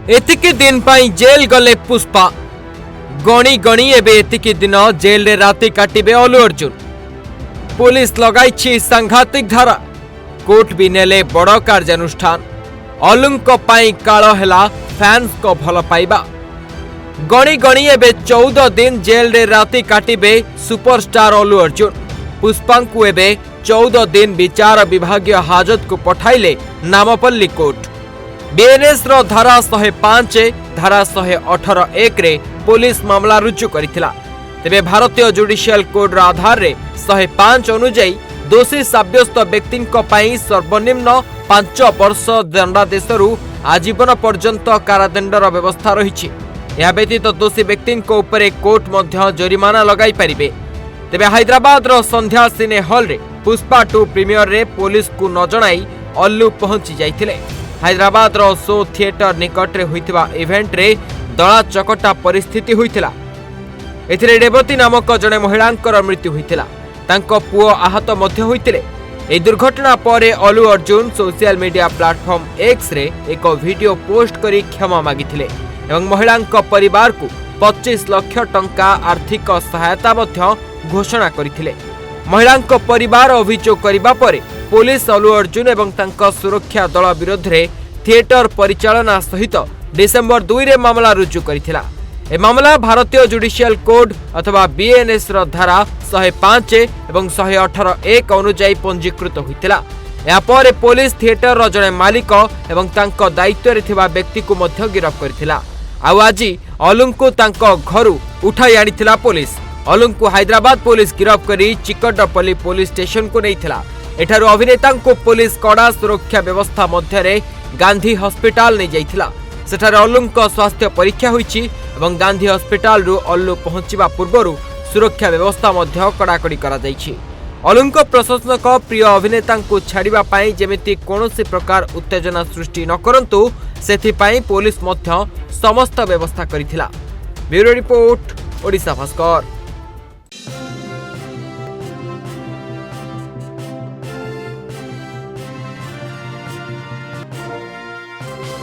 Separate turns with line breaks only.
एतिकी दिन पाई जेल गले पुष्पा गणी गणी एबे एतिकी दिन जेल रे राति काटिबे अल्लू अर्जुन। पुलिस लगाई सांघातिक धारा, कोर्ट भी नेले बड़ कार्यानुष्ठान। अल्लूंको पाई काल हेला फैंस को भल पाइबा। गणी गणी एबे 14 दिन जेल रे राति काटिबे सुपरस्टार अल्लू अर्जुन। पुष्पांकु एबे 14 दिन विचार विभागीय हाजत को पठाइले नामपल्ली कोर्ट। बीएनएस रो धारा 105 धारा 118(1) रे पुलिस मामला रुजु करिथिला। तेबे भारतीय जुडिशियल कोड रो आधार रे 105 अनुଯାयी दोषी साब्यस्त व्यक्ति पाई सर्वनिम्न 5 वर्ष दंडादेशरू आजीवन पर्यंत कारादंडर व्यवस्था रही। यह व्यतीत दोषी व्यक्ति उपरे कोर्ट मध्य जरिमाना लगाई पारिबे। तेबे हैदराबाद रो संध्या सिने हॉल रे पुष्पा 2 प्रीमियर रे पुलिस को न जणाई अल्लू पहुंची जाइथिले। हैदराबाद रो शो थिएटर निकट रे होइथिबा इवेंट रे दला चकटा परिस्थिति होइथिला। एथिरे रेवती नामक जने महिलांकर मृत्यु होइथिला। तांको पुओ आहत मध्य होइथिले। ए दुर्घटना परे Allu Arjun social media platform X रे एक वीडियो पोस्ट करी क्षमा मागिथिले एवं महिलांक परिवार को 25 लाख टंका आर्थिक सहायता मध्य घोषणा करिथिले। महिलांक परिवार अभियोग करिबा परे पुलिस अल्लू अर्जुन एवं तांका सुरक्षा दल विरोध रे थिएटर परिचालना सहित डिसेंबर 2 रे मामला रुजु करिथिला। ए मामला भारतीय जुडिशियल कोड अथवा बीएनएस रो धारा 105 एवं 118(1) अनुଯାयी पंजीकृत होइतिला। या परे पुलिस थिएटर रो जने मालिक एवं तांको दायित्व रे थिबा व्यक्ति को मध्य गिरफ्त करथिला। आउ आजि अल्लूंको तांको घरु उठाई आनिथिला पुलिस। अल्लूंको हैदराबाद पुलिस गिरफ्त करी चिकटपल्ली पुलिस स्टेशन को नैथिला। एठारु अभिनेता को पुलिस कड़ा सुरक्षा व्यवस्था मध्य गांधी हॉस्पिटल नै जाइथिला। सेठारे अल्लूंको स्वास्थ्य परीक्षा होईछि एवं गांधी हॉस्पिटल रु अल्लू पहुंचीबा पूर्वरु सुरक्षा व्यवस्था मध्य कड़ाकड़ी करा जाइछि। अल्लूंको प्रशंसक प्रिय अभिनेता को छाड़िबा पाई जेमिति कोनोसी प्रकार उत्तेजना सृष्टि न करंतु सेथि पाई पुलिस मध्य समस्त व्यवस्था करिथिला। Bureau report, Odisha Bhaskar.